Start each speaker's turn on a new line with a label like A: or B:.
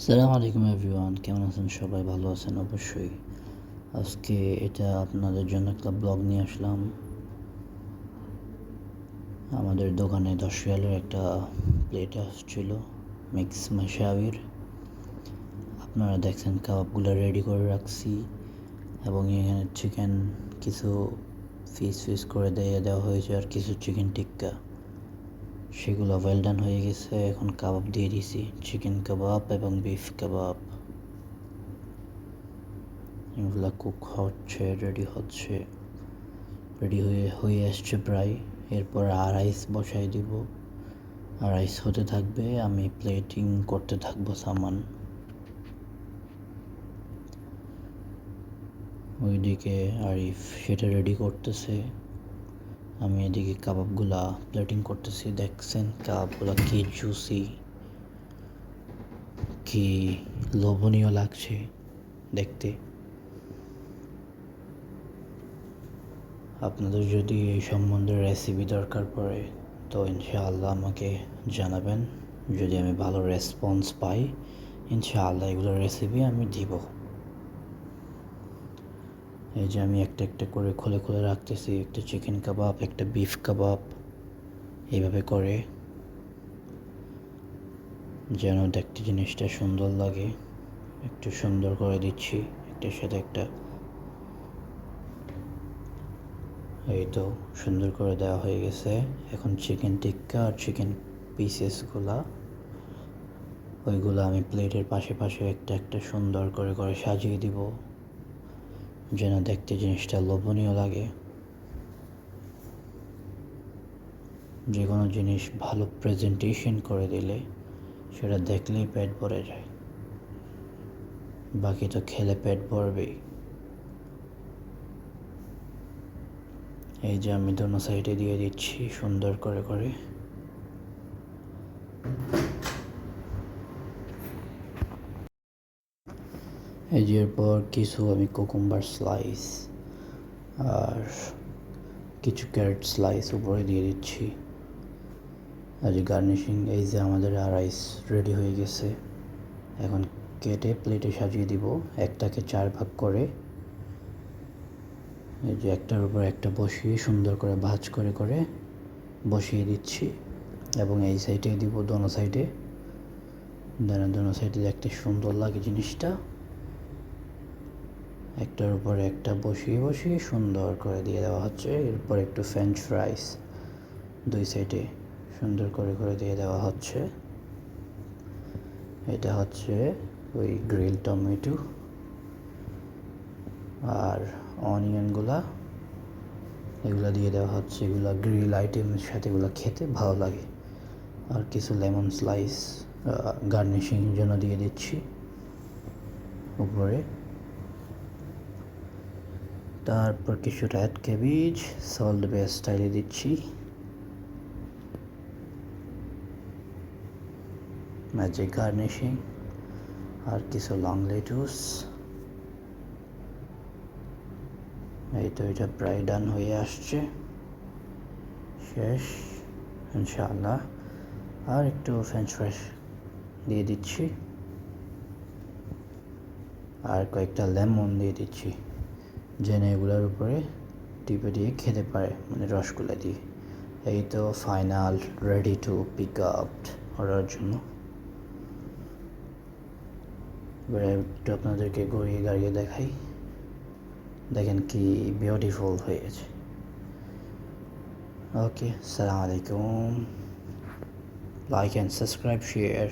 A: আসসালামু আলাইকুম এভরিওয়ান, কেমন আছেন সবাই? ভালো আছেন অবশ্যই। আজকে এটা আপনাদের জন্য একটা ব্লগ নিয়ে আসলাম। আমাদের দোকানে 10 রিয়ালের একটা প্লেট আসছিল, মিক্স মাশাবির। আপনারা দেখছেন কাবাবগুলো রেডি করে রাখছি, এবং এখানে চিকেন কিছু ফিস করে দেওয়া হয়েছে, আর কিছু চিকেন টিক্কা, সেগুলো ওয়েল ডান হয়ে গেছে। এখন কাবাব দিয়ে দিছি, চিকেন কাবাব এবং বিফ কাবাব। এগুলো কুক হচ্ছে, রেডি হয়ে আসছে প্রায়। এরপর রাইস বসাই দিব, আর রাইস হতে থাকবে, আমি প্লেটিং করতে থাকবো সামান। ওইদিকে আরিফ সেটা রেডি করতেছে, আমি এদিকে কাবাবগুলা প্লেটিং করতেছি। দেখছেন কাবাবগুলা কি জুসি, কি লোভনীয় লাগছে দেখতে। আপনাদের যদি এই সম্বন্ধে রেসিপি দরকার পড়ে তো ইনশাআল্লাহ আমাকে জানাবেন। যদি আমি ভালো রেসপন্স পাই, ইনশাআল্লাহ এগুলোর রেসিপি আমি দিব। এই যে আমি একটা একটা করে খুলে রাখতেছি, একটা চিকেন কাবাব, একটা বিফ কাবাব, এইভাবে করে, যেন দেখতে জিনিসটা সুন্দর লাগে। একটু সুন্দর করে দিচ্ছি একটার সাথে একটা। এই তো সুন্দর করে দেওয়া হয়ে গেছে। এখন চিকেন টিক্কা আর চিকেন ওইগুলো আমি প্লেটের পাশে পাশে একটা একটা সুন্দর করে করে সাজিয়ে দিব, যেন দেখতে জিনিসটা লোভনীয় লাগে। যে কোনো জিনিস ভালো প্রেজেন্টেশন করে দিলে সেটা দেখলেই পেট ভরে যায়, বাকি তো খেলে পেট ভরবেই। এই যে আমি দোনো সাইডে দিয়ে দিচ্ছি সুন্দর করে করে। এই যে এরপর কিছু আমি কুকুম্বার স্লাইস আর কিছু ক্যারেট স্লাইস উপরে দিয়ে দিচ্ছি। আর যে গার্নিশিং, এই যে আমাদের রাইস রেডি হয়ে গেছে। এখন কেটে প্লেটে সাজিয়ে দিব, একটাকে 4 ভাগ করে। এই যে একটার উপর একটা বসিয়ে সুন্দর করে ভাঁজ করে করে বসিয়ে দিচ্ছি, এবং এই সাইডে দিব দোনো সাইডে, দোনো সাইডে দেখতে সুন্দর লাগে জিনিসটা। একটার উপর একটা বসিয়ে বসিয়ে সুন্দর করে দিয়ে দেওয়া হচ্ছে। এরপর একটু ফ্রেঞ্চ ফ্রাইস দুই সাইডে সুন্দর করে করে দিয়ে দেওয়া হচ্ছে। এটা হচ্ছে ওই গ্রিল টমেটো আর অনিয়নগুলা, এগুলো দিয়ে দেওয়া হচ্ছে। এগুলো গ্রিল আইটেমের সাথে এগুলো খেতে ভালো লাগে। আর কিছু লেমন স্লাইস গার্নিশিংয়ের জন্য দিয়ে দিচ্ছি উপরে। তারপর কিছু রেড ক্যাবেজ সল্ট বে স্টাইলে দিচ্ছি, ম্যাজিক গার্নিশিং। আর কিছু লং লেটুস। এই তো এটা প্রায় ডান হয়ে আসছে, শেষ ইনশাআল্লাহ। আর একটু ফ্রেঞ্চ ফ্রাইস দিয়ে দিচ্ছি, আর কয়েকটা লেমন দিয়ে দিচ্ছি, যেন এগুলোর উপরে টিপে দিয়ে খেতে পারে, মানে রসগুলো দিয়ে। এই তো final ready to pick up করার জন্য। এবারে একটু আপনাদেরকে গড়িয়ে গাড়িয়ে দেখাই, দেখেন কি বিউটিফুল হয়ে গেছে। ওকে, আসসালামু আলাইকুম। Like and subscribe, share.